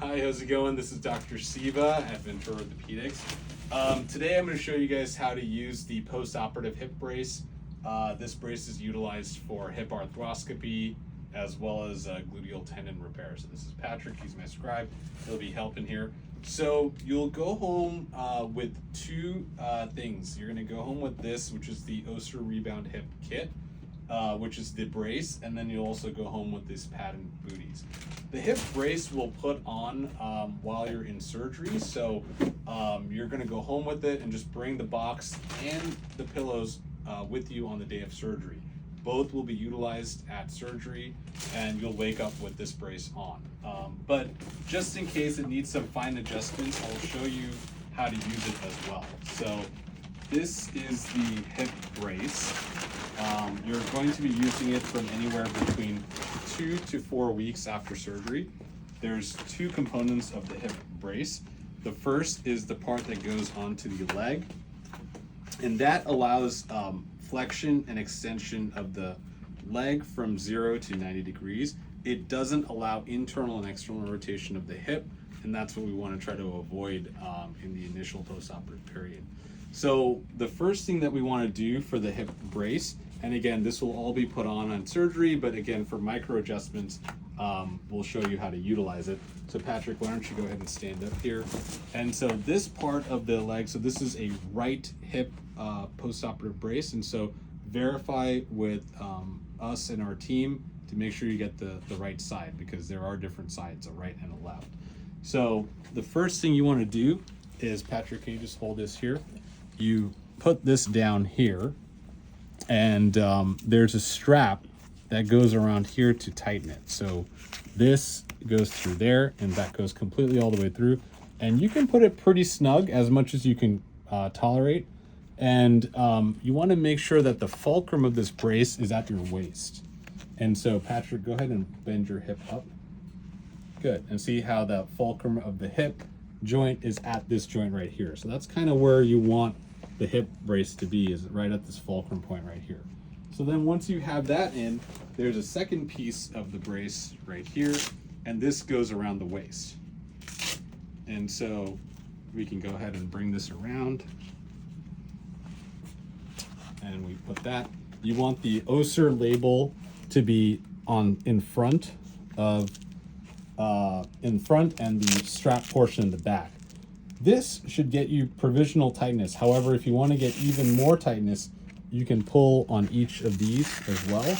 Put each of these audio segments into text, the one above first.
Hi, how's it going? This is Dr. Siva at Ventura Orthopedics. Today I'm going to show you guys how to use the post-operative hip brace. This brace is utilized for hip arthroscopy as well as gluteal tendon repair. So this is Patrick, he's my scribe. He'll be helping here. So you'll go home with two things. You're going to go home with this, which is the Oster Rebound Hip Kit, which is the brace, and then you'll also go home with this pad and booties. The hip brace will put on while you're in surgery, so you're going to go home with it and just bring the box and the pillows with you on the day of surgery. Both will be utilized at surgery, and you'll wake up with this brace on. But just in case it needs some fine adjustments, I'll show you how to use it as well. So this is the hip brace. You're going to be using it from anywhere between 2 to 4 weeks after surgery. There's two components of the hip brace. The first is the part that goes onto the leg, and that allows flexion and extension of the leg from 0 to 90 degrees. It doesn't allow internal and external rotation of the hip, and that's what we want to try to avoid in the initial postoperative period. So the first thing that we want to do for the hip brace, and again, this will all be put on surgery, but again, for micro adjustments, we'll show you how to utilize it. So Patrick, why don't you go ahead and stand up here? And so this part of the leg, so this is a right hip postoperative brace, and so verify with us and our team to make sure you get the right side, because there are different sides, a right and a left. So the first thing you want to do is, Patrick, can you just hold this here? You put this down here, and there's a strap that goes around here to tighten it. So this goes through there, and that goes completely all the way through. And you can put it pretty snug, as much as you can tolerate. And you want to make sure that the fulcrum of this brace is at your waist. And so, Patrick, go ahead and bend your hip up. Good. And see how the fulcrum of the hip joint is at this joint right here. So that's kind of where you want the hip brace to be, is right at this fulcrum point right here. So then once you have that in, there's a second piece of the brace right here, and this goes around the waist. And so we can go ahead and bring this around, and we put that. You want the Oster label to be in front and the strap portion in the back. This should get you provisional tightness. However, if you want to get even more tightness, you can pull on each of these as well,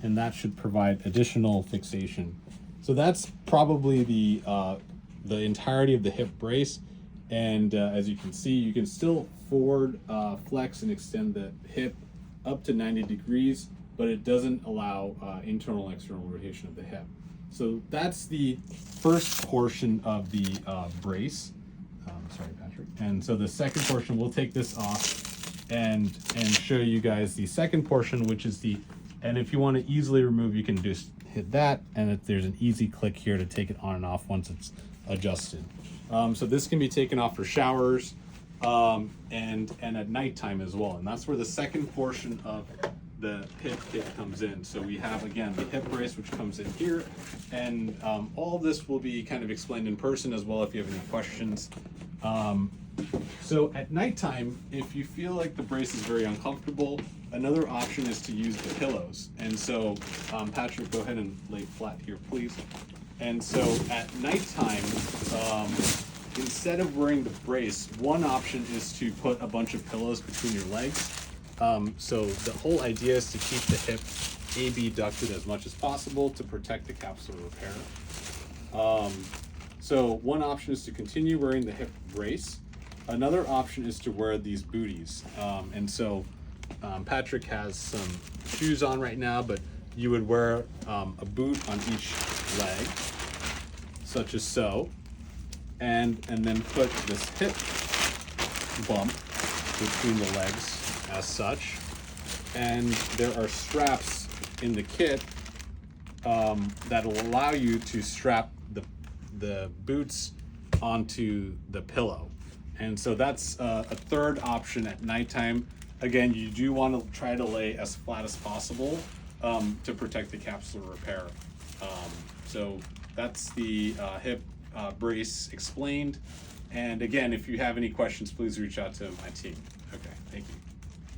and that should provide additional fixation. So that's probably the entirety of the hip brace. And as you can see, you can still forward flex and extend the hip up to 90 degrees, but it doesn't allow internal and external rotation of the hip. So that's the first portion of the brace. Sorry, Patrick. And so the second portion, we'll take this off and show you guys the second portion, which is and if you want to easily remove, you can just hit that, and there's an easy click here to take it on and off once it's adjusted. So this can be taken off for showers and at nighttime as well. And that's where the second portion of the hip kit comes in. So we have, again, the hip brace, which comes in here, and all of this will be kind of explained in person as well if you have any questions. So at nighttime, if you feel like the brace is very uncomfortable, another option is to use the pillows. And so Patrick, go ahead and lay flat here, please. And so at nighttime, instead of wearing the brace, one option is to put a bunch of pillows between your legs. So the whole idea is to keep the hip abducted as much as possible to protect the capsular repair. So one option is to continue wearing the hip brace. Another option is to wear these booties. And so Patrick has some shoes on right now, but you would wear a boot on each leg, such as so, and then put this hip bump between the legs as such. And there are straps in the kit that will allow you to strap the boots onto the pillow. And so that's a third option at nighttime. Again, you do want to try to lay as flat as possible to protect the capsular repair. So that's the hip brace explained. And again, if you have any questions, please reach out to my team. Okay, thank you.